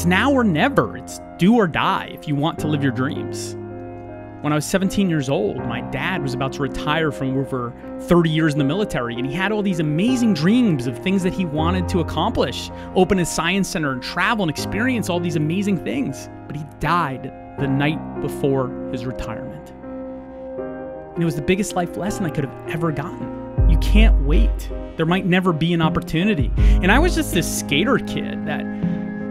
It's now or never. It's do or die if you want to live your dreams. When I was 17 years old, my dad was about to retire from over 30 years in the military, and he had all these amazing dreams of things that he wanted to accomplish, open a science center and travel and experience all these amazing things. But he died the night before his retirement. And it was the biggest life lesson I could have ever gotten. You can't wait. There might never be an opportunity. And I was just this skater kid that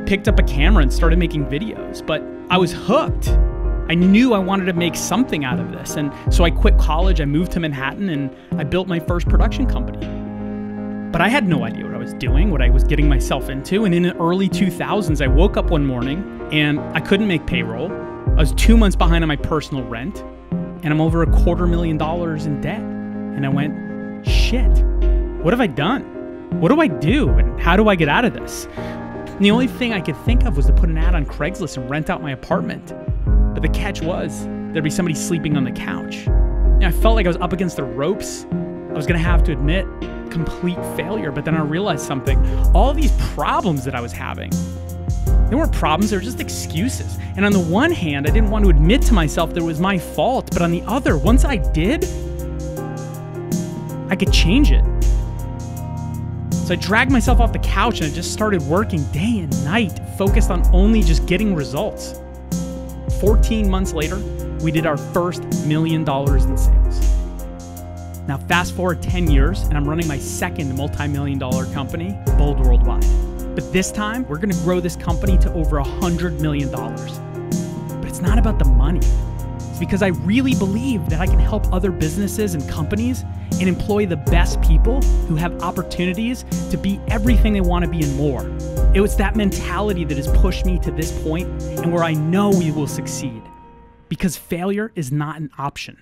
picked up a camera and started making videos, but I was hooked. I knew I wanted to make something out of this. And so I quit college, I moved to Manhattan, and I built my first production company. But I had no idea what I was doing, what I was getting myself into. And in the early 2000s, I woke up one morning and I couldn't make payroll. I was 2 months behind on my personal rent, and I'm over $250,000 in debt. And I went, shit, what have I done? What do I do? And how do I get out of this? And the only thing I could think of was to put an ad on Craigslist and rent out my apartment. But the catch was, there'd be somebody sleeping on the couch. And I felt like I was up against the ropes. I was gonna have to admit complete failure, but then I realized something. All these problems that I was having, they weren't problems, they were just excuses. And on the one hand, I didn't want to admit to myself that it was my fault, but on the other, once I did, I could change it. So I dragged myself off the couch and I just started working day and night, focused on only just getting results. 14 months later, we did our first $1 million in sales. Now fast forward 10 years and I'm running my second multi-million-dollar company, Bold Worldwide. But this time, we're gonna grow this company to over $100 million. But it's not about the money. It's because I really believe that I can help other businesses and companies and employ the best people who have opportunities to be everything they want to be and more. It was that mentality that has pushed me to this point and where I know we will succeed, because failure is not an option.